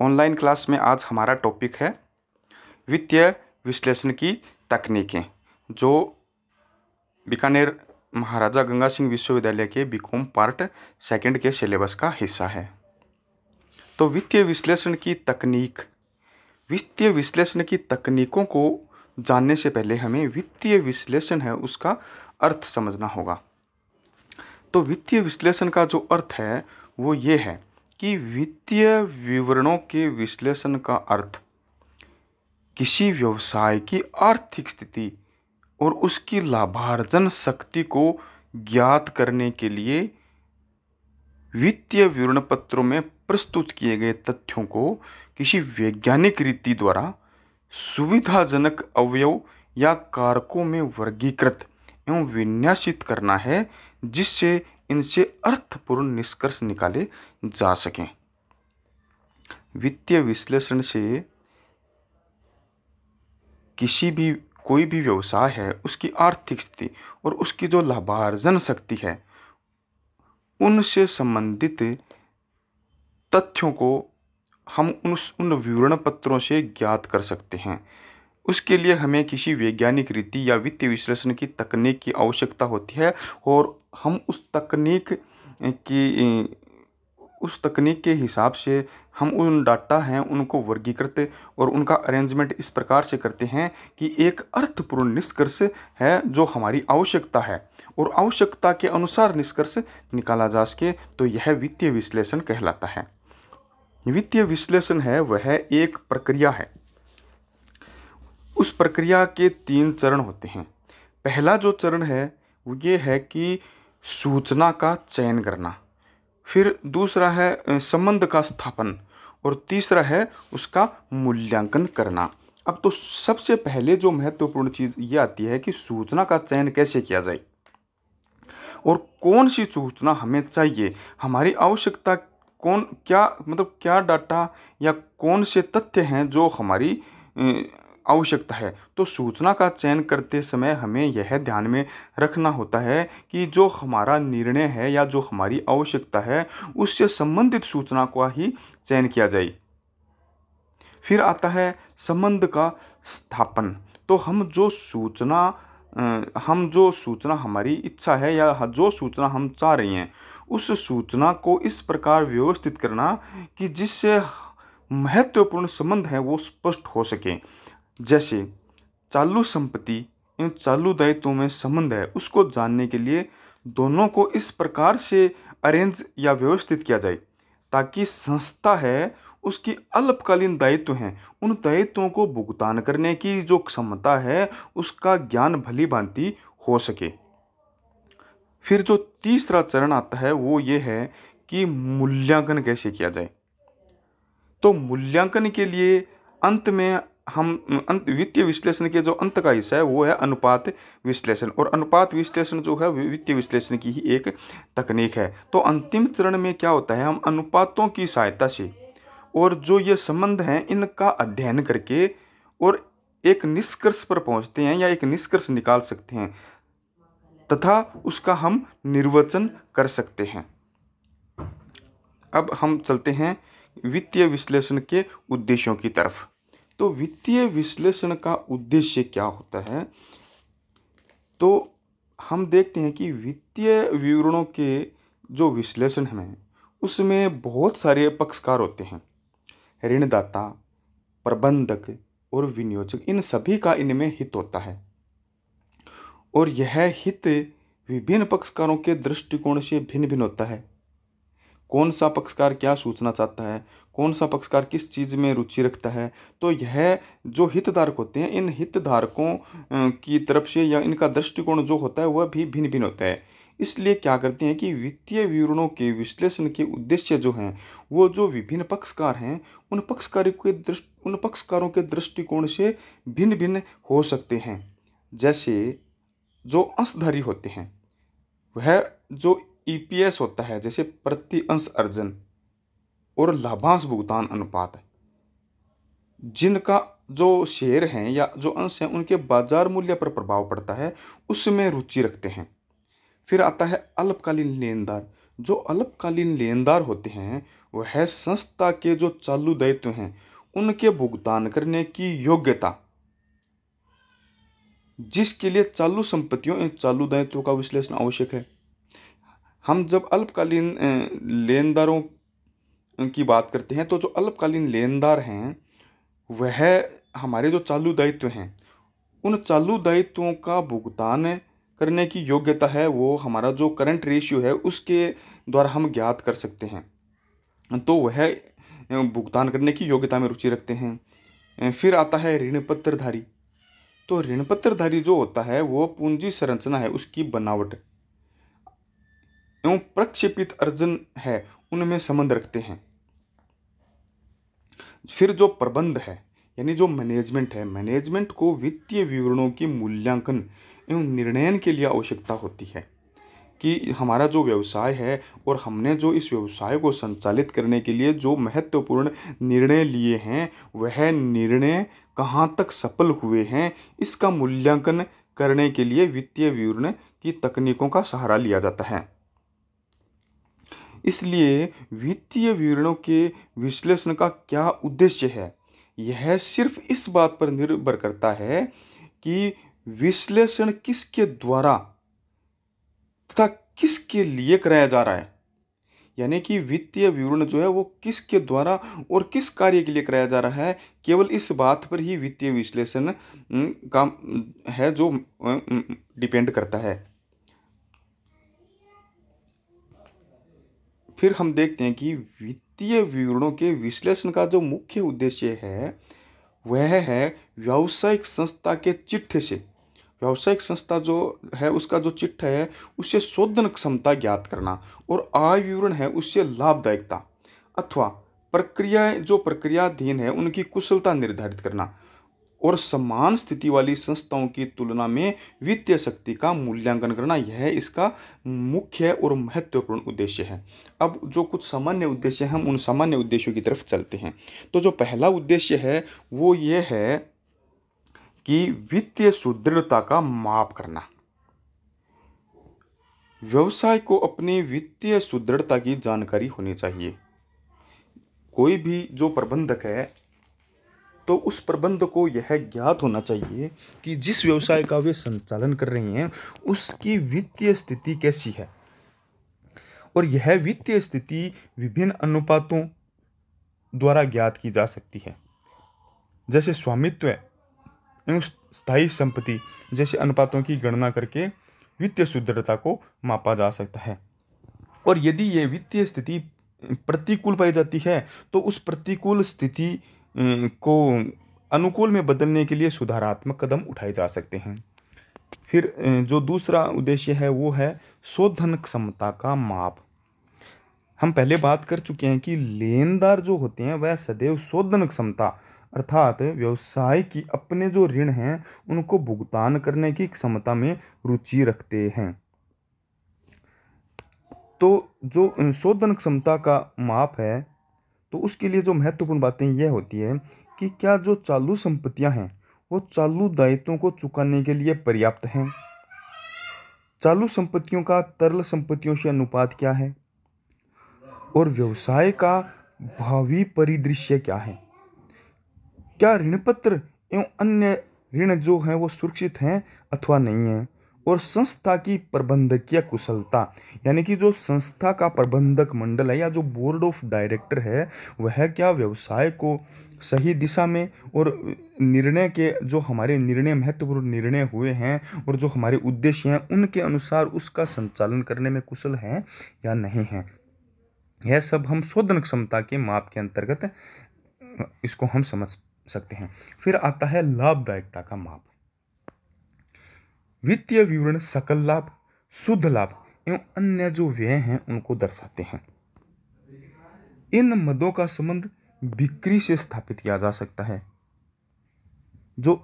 Online class में आज हमारा टॉपिक है वित्तीय विश्लेषण की तकनीकें, जो बीकानेर महाराजा गंगा सिंह विश्वविद्यालय के बीकॉम पार्ट सेकंड के सिलेबस का हिस्सा है। तो वित्तीय विश्लेषण की तकनीकों को जानने से पहले हमें वित्तीय विश्लेषण है उसका अर्थ समझना होगा। तो वित्तीय विश्लेषण का जो अर्थ है वो ये है कि वित्तीय विवरणों के विश्लेषण का अर्थ किसी व्यवसाय की आर्थिक स्थिति और उसकी लाभार्जन शक्ति को ज्ञात करने के लिए वित्तीय विवरण पत्रों में प्रस्तुत किए गए तथ्यों को किसी वैज्ञानिक रीति द्वारा सुविधाजनक अवयव या कारकों में वर्गीकृत एवं विन्यासित करना है, जिससे इनसे अर्थपूर्ण निष्कर्ष निकाले जा सकें। वित्तीय विश्लेषण से कोई भी व्यवसाय है उसकी आर्थिक स्थिति और उसकी जो लाभार्जन शक्ति है उनसे संबंधित तथ्यों को हम उन विवरण पत्रों से ज्ञात कर सकते हैं। उसके लिए हमें किसी वैज्ञानिक रीति या वित्तीय विश्लेषण की तकनीक की आवश्यकता होती है और हम उस तकनीक के हिसाब से हम उन डाटा हैं उनको वर्गीकृत और उनका अरेंजमेंट इस प्रकार से करते हैं कि एक अर्थपूर्ण निष्कर्ष है जो हमारी आवश्यकता है और आवश्यकता के अनुसार निष्कर्ष निकाला जा सके, तो यह वित्तीय विश्लेषण कहलाता है। वित्तीय विश्लेषण है वह एक प्रक्रिया है। उस प्रक्रिया के 3 चरण होते हैं। पहला जो चरण है वो ये है कि सूचना का चयन करना, फिर दूसरा है संबंध का स्थापन और तीसरा है उसका मूल्यांकन करना। अब तो सबसे पहले जो महत्वपूर्ण चीज़ ये आती है कि सूचना का चयन कैसे किया जाए और कौन सी सूचना हमें चाहिए, हमारी आवश्यकता क्या डाटा या कौन से तथ्य हैं जो हमारी आवश्यकता है। तो सूचना का चयन करते समय हमें यह ध्यान में रखना होता है कि जो हमारा निर्णय है या जो हमारी आवश्यकता है उससे संबंधित सूचना का ही चयन किया जाए। फिर आता है संबंध का स्थापन। तो हम जो सूचना हमारी इच्छा है या जो सूचना हम चाह रही हैं उस सूचना को इस प्रकार व्यवस्थित करना कि जिससे महत्वपूर्ण संबंध है वो स्पष्ट हो सके। जैसे चालू संपत्ति एवं चालू दायित्वों में संबंध है उसको जानने के लिए दोनों को इस प्रकार से अरेंज या व्यवस्थित किया जाए ताकि संस्था है उसकी अल्पकालीन दायित्व हैं उन दायित्वों को भुगतान करने की जो क्षमता है उसका ज्ञान भली भांति हो सके। फिर जो तीसरा चरण आता है वो ये है कि मूल्यांकन कैसे किया जाए। तो मूल्यांकन के लिए वित्तीय विश्लेषण के जो अंत का हिस्सा है वो है अनुपात विश्लेषण, और अनुपात विश्लेषण जो है वित्तीय विश्लेषण की ही एक तकनीक है। तो अंतिम चरण में क्या होता है, हम अनुपातों की सहायता से और जो ये संबंध हैं इनका अध्ययन करके और एक निष्कर्ष पर पहुंचते हैं या एक निष्कर्ष निकाल सकते हैं तथा उसका हम निर्वचन कर सकते हैं। अब हम चलते हैं वित्तीय विश्लेषण के उद्देश्यों की तरफ। तो वित्तीय विश्लेषण का उद्देश्य क्या होता है, तो हम देखते हैं कि वित्तीय विवरणों के जो विश्लेषण हैं उसमें बहुत सारे पक्षकार होते हैं। ऋणदाता, प्रबंधक और विनियोजक, इन सभी का इनमें हित होता है और यह हित विभिन्न पक्षकारों के दृष्टिकोण से भिन्न भिन्न होता है। कौन सा पक्षकार क्या सूचना चाहता है, कौन सा पक्षकार किस चीज़ में रुचि रखता है, तो यह जो हितधारक होते हैं इन हितधारकों की तरफ से या इनका दृष्टिकोण जो होता है वह भी भिन्न भिन्न होता है। इसलिए क्या करते हैं कि वित्तीय विवरणों के विश्लेषण के उद्देश्य जो हैं वो जो विभिन्न पक्षकार हैं उन पक्षकारों के दृष्टिकोण से भिन्न भिन्न हो सकते हैं। जैसे जो अंशधारी होते हैं वह जो EPS होता है, जैसे प्रति अंश अर्जन और लाभांश भुगतान अनुपात, जिनका जो शेयर हैं या जो अंश हैं उनके बाजार मूल्य पर प्रभाव पड़ता है उसमें रुचि रखते हैं। फिर आता है अल्पकालीन लेनदार, जो अल्पकालीन लेनदार होते हैं वह संस्था के जो चालू दायित्व हैं उनके भुगतान करने की योग्यता, जिसके लिए चालू संपत्तियों एवं चालू दायित्वों का विश्लेषण आवश्यक है। हम जब अल्पकालीन लेनदारों की बात करते हैं तो जो अल्पकालीन लेनदार हैं वह हमारे जो चालू दायित्व हैं उन चालू दायित्वों का भुगतान करने की योग्यता है, वो हमारा जो करंट रेशियो है उसके द्वारा हम ज्ञात कर सकते हैं। तो वह भुगतान करने की योग्यता में रुचि रखते हैं। फिर आता है ऋण पत्रधारी। तो ऋण पत्रधारी जो होता है वो पूंजी संरचना है उसकी बनावट एवं प्रक्षेपित अर्जन है उनमें संबंध रखते हैं। फिर जो प्रबंध है यानी जो मैनेजमेंट है, मैनेजमेंट को वित्तीय विवरणों की मूल्यांकन एवं निर्णयन के लिए आवश्यकता होती है कि हमारा जो व्यवसाय है और हमने जो इस व्यवसाय को संचालित करने के लिए जो महत्वपूर्ण निर्णय लिए हैं वह निर्णय कहाँ तक सफल हुए हैं, इसका मूल्यांकन करने के लिए वित्तीय विवरण की तकनीकों का सहारा लिया जाता है। इसलिए वित्तीय विवरणों के विश्लेषण का क्या उद्देश्य है, यह सिर्फ इस बात पर निर्भर करता है कि विश्लेषण किसके द्वारा तथा किसके लिए कराया जा रहा है। यानी कि वित्तीय विवरण जो है वो किसके द्वारा और किस कार्य के लिए कराया जा रहा है, केवल इस बात पर ही वित्तीय विश्लेषण का है जो डिपेंड करता है। फिर हम देखते हैं कि वित्तीय विवरणों के विश्लेषण का जो मुख्य उद्देश्य है वह है व्यावसायिक संस्था के चिट्ठे से, व्यावसायिक संस्था जो है उसका जो चिट्ठा है उससे शोधन क्षमता ज्ञात करना और आय विवरण है उससे लाभदायकता अथवा प्रक्रिया जो प्रक्रियाधीन है उनकी कुशलता निर्धारित करना और समान स्थिति वाली संस्थाओं की तुलना में वित्तीय शक्ति का मूल्यांकन करना, यह इसका मुख्य और महत्वपूर्ण उद्देश्य है। अब जो कुछ सामान्य उद्देश्य हैं हम उन सामान्य उद्देश्यों की तरफ चलते हैं। तो जो पहला उद्देश्य है वो ये है कि वित्तीय सुदृढ़ता का माप करना। व्यवसाय को अपनी वित्तीय सुदृढ़ता की जानकारी होनी चाहिए। कोई भी जो प्रबंधक है तो उस प्रबंधक को यह ज्ञात होना चाहिए कि जिस व्यवसाय का वे संचालन कर रहे हैं उसकी वित्तीय स्थिति कैसी है, और यह वित्तीय स्थिति विभिन्न अनुपातों द्वारा ज्ञात की जा सकती है, जैसे स्वामित्व एवं स्थायी संपत्ति जैसे अनुपातों की गणना करके वित्तीय सुदृढ़ता को मापा जा सकता है। और यदि यह वित्तीय स्थिति प्रतिकूल पाई जाती है तो उस प्रतिकूल स्थिति को अनुकूल में बदलने के लिए सुधारात्मक कदम उठाए जा सकते हैं। फिर जो दूसरा उद्देश्य है वो है शोधन क्षमता का माप। हम पहले बात कर चुके हैं कि लेनदार जो होते हैं वह सदैव शोधन क्षमता अर्थात व्यवसाय की अपने जो ऋण हैं उनको भुगतान करने की क्षमता में रुचि रखते हैं। तो जो शोधन क्षमता का माप है तो उसके लिए जो महत्वपूर्ण बातें यह होती है कि क्या जो चालू संपत्तियां हैं वो चालू दायित्वों को चुकाने के लिए पर्याप्त हैं, चालू संपत्तियों का तरल संपत्तियों से अनुपात क्या है, और व्यवसाय का भावी परिदृश्य क्या है, क्या ऋण पत्र एवं अन्य ऋण जो हैं वो सुरक्षित हैं अथवा नहीं हैं, और संस्था की प्रबंधकीय कुशलता यानी कि जो संस्था का प्रबंधक मंडल है या जो बोर्ड ऑफ डायरेक्टर है वह क्या व्यवसाय को सही दिशा में और निर्णय के जो हमारे निर्णय महत्वपूर्ण निर्णय हुए हैं और जो हमारे उद्देश्य हैं उनके अनुसार उसका संचालन करने में कुशल हैं या नहीं हैं। यह सब हम शोधन क्षमता के माप के अंतर्गत इसको हम समझ सकते हैं। फिर आता है लाभदायकता का माप। वित्तीय विवरण सकल लाभ, शुद्ध लाभ एवं अन्य जो व्यय हैं उनको दर्शाते हैं। इन मदों का संबंध बिक्री से स्थापित किया जा सकता है। जो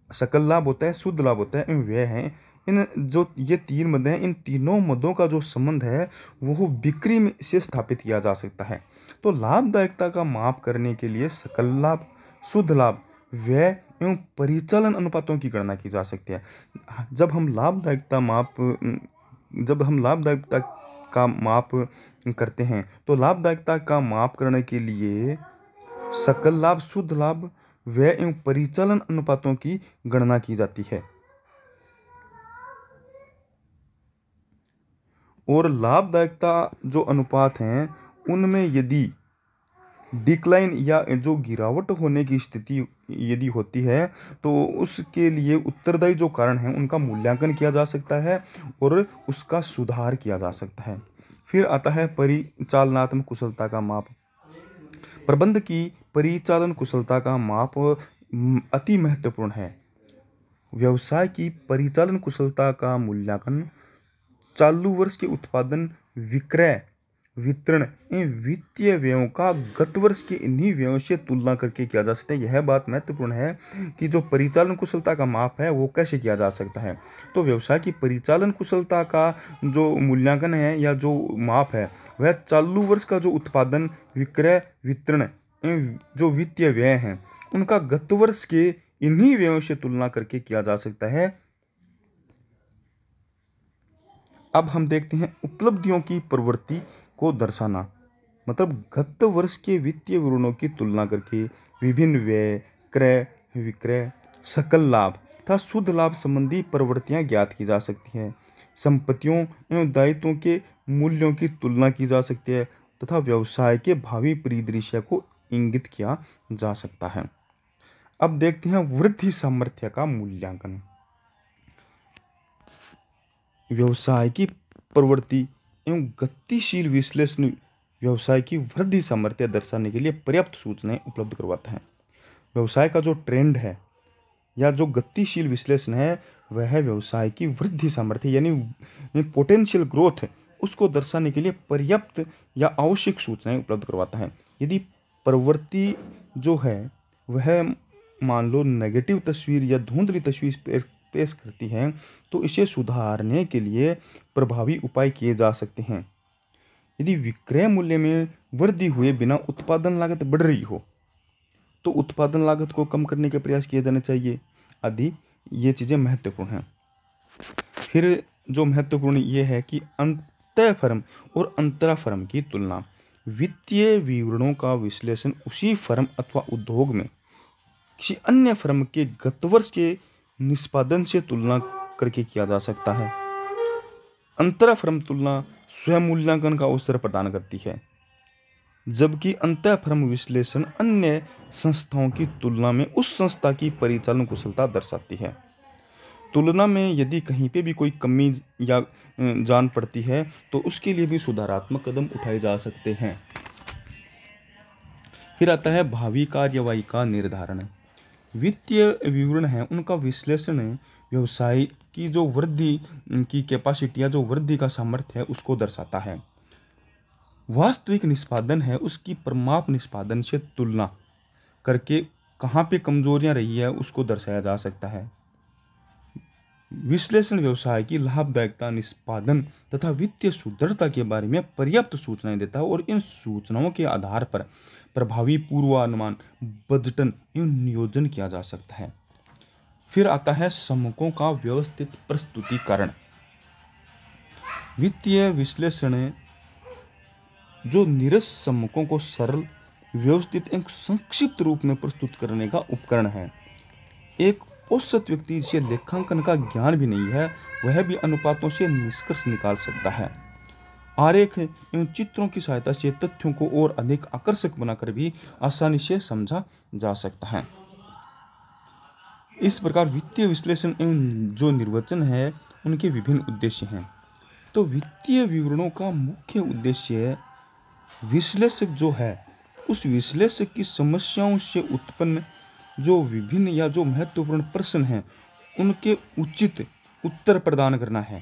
सकल लाभ होता है, शुद्ध लाभ होता है एवं व्यय है, इन जो ये तीन मद हैं इन तीनों मदों का जो संबंध है वो बिक्री में से स्थापित किया जा सकता है। तो लाभदायकता का माप करने के लिए सकल लाभ, शुद्ध लाभ, व्यय एवं परिचालन अनुपातों की गणना की जा सकती है। जब हम लाभदायकता का माप करते हैं। तो लाभदायकता का माप करने के लिए सकल लाभ, शुद्ध लाभ, व्यय एवं परिचालन अनुपातों की गणना की जाती है। और लाभदायकता जो अनुपात हैं उनमें यदि डिक्लाइन या जो गिरावट होने की स्थिति यदि होती है तो उसके लिए उत्तरदायी जो कारण हैं उनका मूल्यांकन किया जा सकता है और उसका सुधार किया जा सकता है। फिर आता है परिचालनात्मक कुशलता का माप। प्रबंध की परिचालन कुशलता का माप अति महत्वपूर्ण है। व्यवसाय की परिचालन कुशलता का मूल्यांकन चालू वर्ष के उत्पादन, विक्रय, वितरण एवं वित्तीय व्ययों का गत वर्ष के इन्हीं व्ययों से तुलना करके किया जा सकता है। यह बात महत्वपूर्ण है कि जो परिचालन कुशलता का माप है वो कैसे किया जा सकता है। तो व्यवसाय की परिचालन कुशलता का जो मूल्यांकन है या जो माप है वह चालू वर्ष का जो उत्पादन, विक्रय, वितरण एवं जो वित्तीय व्यय हैं उनका गत वर्ष के इन्हीं व्ययों से तुलना करके किया जा सकता है। अब हम देखते हैं उपलब्धियों की प्रवृत्ति को दर्शाना, मतलब गत वर्ष के वित्तीय विवरणों की तुलना करके विभिन्न व्यय, क्रय, विक्रय, सकल लाभ तथा शुद्ध लाभ संबंधी प्रवृत्तियां ज्ञात की जा सकती हैं। संपत्तियों एवं दायित्वों के मूल्यों की तुलना की जा सकती है तथा व्यवसाय के भावी परिदृश्य को इंगित किया जा सकता है। अब देखते हैं वृद्धि सामर्थ्य का मूल्यांकन। व्यवसाय की प्रवृत्ति एवं गतिशील विश्लेषण व्यवसाय की वृद्धि सामर्थ्य दर्शाने के लिए पर्याप्त सूचनाएं उपलब्ध करवाता है। व्यवसाय का जो ट्रेंड है या जो गतिशील विश्लेषण है वह व्यवसाय की वृद्धि सामर्थ्य यानी पोटेंशियल ग्रोथ उसको दर्शाने के लिए पर्याप्त या आवश्यक सूचनाएं उपलब्ध करवाता है। यदि प्रवृत्ति जो है वह मान लो नेगेटिव तस्वीर या धुंधली तस्वीर पेश करती है तो इसे सुधारने के लिए प्रभावी उपाय किए जा सकते हैं। यदि विक्रय मूल्य में वृद्धि हुए बिना उत्पादन लागत बढ़ रही हो तो उत्पादन लागत को कम करने के प्रयास किए जाने चाहिए आदि, ये चीज़ें महत्वपूर्ण हैं। फिर जो महत्वपूर्ण ये है कि अंतः फर्म और अंतरा फर्म की तुलना। वित्तीय विवरणों का विश्लेषण उसी फर्म अथवा उद्योग में किसी अन्य फर्म के गत वर्ष के निष्पादन से तुलना करके किया जा सकता है। अंतरा फर्म तुलना स्वयं मूल्यांकन का अवसर प्रदान करती है, जबकि अंतः फर्म विश्लेषण अन्य संस्थाओं की तुलना में उस संस्था की परिचालन कुशलता दर्शाती है। तुलना में यदि कहीं पे भी कोई कमी या जान पड़ती है तो उसके लिए भी सुधारात्मक कदम उठाए जा सकते हैं। फिर आता है भावी कार्यवाही का निर्धारण। वित्तीय विवरण है उनका विश्लेषण व्यवसाय की जो वृद्धि की कैपेसिटी या जो वृद्धि का सामर्थ्य है उसको दर्शाता है। वास्तविक निष्पादन है उसकी प्रमाप निष्पादन से तुलना करके कहाँ पे कमजोरियां रही है उसको दर्शाया जा सकता है। विश्लेषण व्यवसाय की लाभदायकता, निष्पादन तथा वित्तीय सुदृढ़ता के बारे में पर्याप्त सूचनाएं देता है और इन सूचनाओं के आधार पर प्रभावी पूर्वानुमान, बजटन एवं नियोजन किया जा सकता है। फिर आता है सम्मुखों का व्यवस्थित प्रस्तुतिकरण। वित्तीय विश्लेषण जो निरस सम्मुखों को सरल, व्यवस्थित एवं संक्षिप्त रूप में प्रस्तुत करने का उपकरण है। एक औसत व्यक्ति जिसे लेखांकन का ज्ञान भी नहीं है वह भी अनुपातों से निष्कर्ष निकाल सकता है। आरेख एवं चित्रों की सहायता से तथ्यों को और अधिक आकर्षक बनाकर भी आसानी से समझा जा सकता है। इस प्रकार वित्तीय विश्लेषण एवं जो निर्वचन है उनके विभिन्न उद्देश्य हैं। तो वित्तीय विवरणों का मुख्य उद्देश्य विश्लेषक जो है उस विश्लेषक की समस्याओं से उत्पन्न जो विभिन्न या जो महत्वपूर्ण प्रश्न हैं उनके उचित उत्तर प्रदान करना है।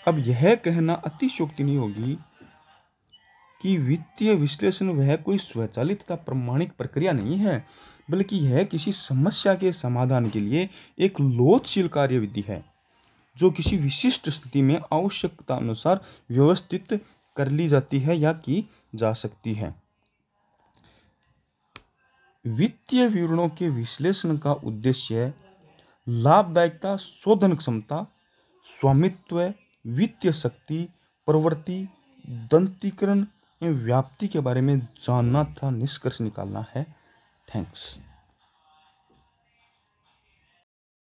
अब यह कहना अतिशयोक्ति नहीं होगी कि वित्तीय विश्लेषण वह कोई स्वचालित तथा प्रमाणिक प्रक्रिया नहीं है, बल्कि यह किसी समस्या के समाधान के लिए एक लोचशील कार्यविधि है जो किसी विशिष्ट स्थिति में आवश्यकता अनुसार व्यवस्थित कर ली जाती है या की जा सकती है। वित्तीय विवरणों के विश्लेषण का उद्देश्य लाभदायकता, शोधन क्षमता, स्वामित्व, वित्तीय शक्ति, प्रवृत्ति दंतीकरण एवं व्याप्ति के बारे में जानना तथा निष्कर्ष निकालना है। थैंक्स।